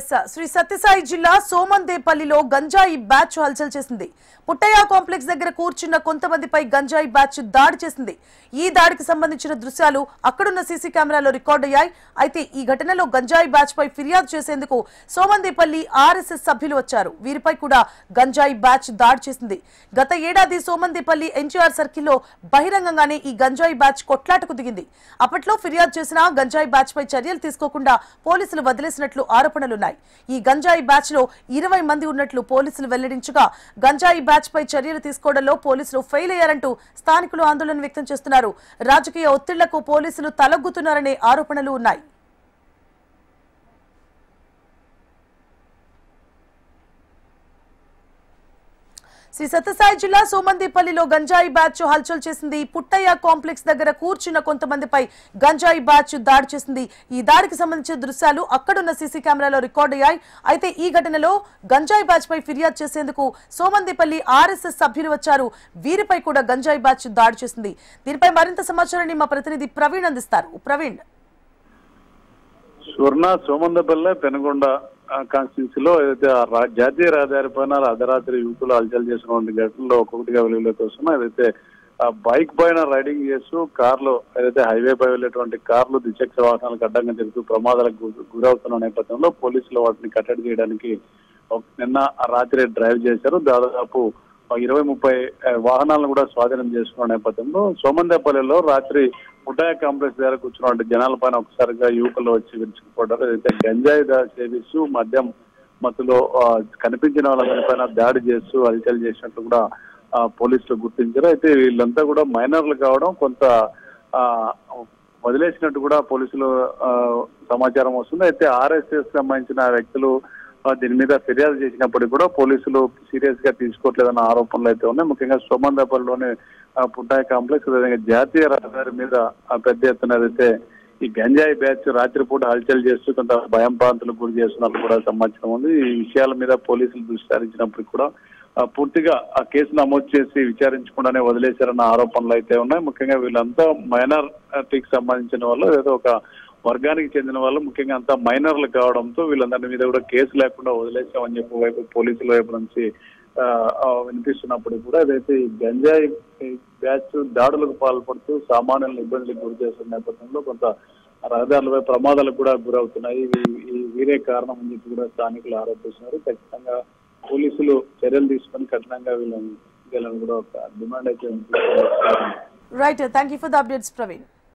శ్రీ సత్యసాయి జిల్లా సోమందేపల్లిలో గంజాయి బ్యాచ్ హల్చల్ చేసింది. పుట్టయ్య కాంప్లెక్స్ దగ్గర కూర్చున్న కొంతమందిపై గంజాయి బ్యాచ్ దాడి చేసింది. ఈ దాడికి సంబంధించిన దృశ్యాలు అక్కడున్న సీసీ కెమెరాలో రికార్డ్ అయ్యాయి. అయితే ఈ ఘటనలో గంజాయి బ్యాచ్ పై ఫిర్యాదు చేసేందుకు సోమందేపల్లి ఆర్ఎస్ఎస్ సభ్యులు వచ్చారు. వీరిపై కూడా గంజాయి బ్యాచ్ దాడి చేసింది. గత ఏడాది సోమందేపల్లి ఎన్టీఆర్ సర్కిల్లో బహిరంగంగానే ఈ గంజాయి బ్యాచ్ కొట్లాటకు దిగింది. అప్పట్లో ఫిర్యాదు చేసిన గంజాయి బ్యాచ్ పై చర్యలు తీసుకోకుండా పోలీసులు వదిలేసినట్లు ఆరోపణలున్నాయి. ఈ గంజాయి బ్యాచ్ లో 20 మంది ఉన్నట్లు పోలీసులు వెల్లడించగా గంజాయి బ్యాచ్ పై చర్యలు తీసుకోవడంలో పోలీసులు ఫెయిల్ అయ్యారంటూ స్థానికులు ఆందోళన వ్యక్తం చేస్తున్నారు. రాజకీయ ఒత్తిళ్లకు పోలీసులు తలొగ్గుతున్నారనే ఆరోపణలు ఉన్నాయి. శ్రీ సత్యసాయి జిల్లా సోమందేపల్లిలో గంజాయి బ్యాచ్ హల్చల్ చేసింది. పుట్టయ్య కాంప్లెక్స్ దగ్గర కూర్చున్న కొంతమందిపై గంజాయి బ్యాచ్ దాడి చేసింది. ఈ దాడికి సంబంధించిన దృశ్యాలు అక్కడున్న సీసీ కెమెరాలో రికార్డ్ అయ్యాయి. అయితే ఈ ఘటనలో గంజాయి బ్యాచ్ పై ఫిర్యాదు చేసేందుకు సోమందేపల్లి ఆర్ఎస్ఎస్ సభ్యులు వచ్చారు. వీరిపై కూడా గంజాయి బ్యాచ్ దాడి చేసింది. దీనిపై మరింత సమాచారాన్ని మా ప్రతినిధి ప్రవీణ్ అందిస్తారు. ప్రవీణ్, సోమందేపల్లి పెనుగొండ కాన్స్టిట్యూన్సీలో ఏదైతే జాతీయ రహదారి పైన అర్ధరాత్రి యువకులు హల్చల్ చేసినటువంటి ఘటనలో ఒక్కొక్కటిగా వెలుగులోకి వస్తున్నాయి. ఏదైతే బైక్ పైన రైడింగ్ చేస్తూ కార్లు ఏదైతే హైవే పై వెళ్ళేటువంటి కార్లు ద్విచక్ర వాహనాలకు అడ్డంగా తిరుగుతూ ప్రమాదాలకు గురవుతున్న నేపథ్యంలో పోలీసులు వాటిని కట్టడి చేయడానికి నిన్న రాత్రి డ్రైవ్ చేశారు. దాదాపు 20-30 వాహనాలను కూడా స్వాధీనం చేసుకున్న నేపథ్యంలో సోమందేపల్లిలో రాత్రి పుట్టయ్య కాంప్లెక్స్ దగ్గర కూర్చున్న జనాల పైన ఒకసారిగా యువకులు వచ్చి విరుచుకుపడ్డారు. అయితే గంజాయి సేవిస్తూ మద్యం మత్తులో కనిపించిన వాళ్ళపైన దాడి చేస్తూ హల్చల్ చేసినట్టు కూడా పోలీసులు గుర్తించారు. అయితే వీళ్ళంతా కూడా మైనర్లు కావడం కొంత వదిలేసినట్టు కూడా పోలీసులు సమాచారం వస్తుంది. అయితే ఆర్ఎస్ఎస్ సంబంధించిన వ్యక్తులు దీని మీద ఫిర్యాదు చేసినప్పటికీ కూడా పోలీసులు సీరియస్ గా తీసుకోవట్లేదన్న ఆరోపణలు అయితే ఉన్నాయి. ముఖ్యంగా సోమందేపల్లిలోని పుట్టయ్య కాంప్లెక్స్ అదేవిధంగా జాతీయ రహదారి మీద పెద్ద ఎత్తున ఏదైతే ఈ గంజాయి బ్యాచ్ రాత్రిపూట హల్చల్ చేస్తూ కొంత భయం ప్రాంతాలకు గురి చేస్తున్నట్టు కూడా సమాచారం ఉంది. ఈ విషయాల మీద పోలీసులు దృష్టి సారించినప్పటికీ కూడా పూర్తిగా ఆ కేసు నమోదు చేసి విచారించకుండానే వదిలేశారన్న ఆరోపణలు అయితే ఉన్నాయి. ముఖ్యంగా వీళ్ళంతా మైనారిటీకి సంబంధించిన వాళ్ళు ఏదో ఒక వర్గానికి చెందిన వాళ్ళు, ముఖ్యంగా అంతా మైనర్లు కావడంతో వీళ్ళందరి మీద కూడా కేసు లేకుండా వదిలేసామని చెప్పి వైపు పోలీసుల వైపు నుంచి వినిపిస్తున్నప్పుడు కూడా ఏదైతే ఈ గంజాయి బ్యాచ్ దాడులకు పాల్పడుతూ సామాన్యులను ఇబ్బందులకు గురి చేస్తున్న నేపథ్యంలో కొంత రహదారులపై ప్రమాదాలకు కూడా గురవుతున్నాయి. వీరే కారణం అని చెప్పి కూడా స్థానికులు ఆరోపిస్తున్నారు. ఖచ్చితంగా పోలీసులు చర్యలు తీసుకొని కఠినంగా వీళ్ళని కూడా ఒక డిమాండ్ అయితే right, thank you for the updates Praveen.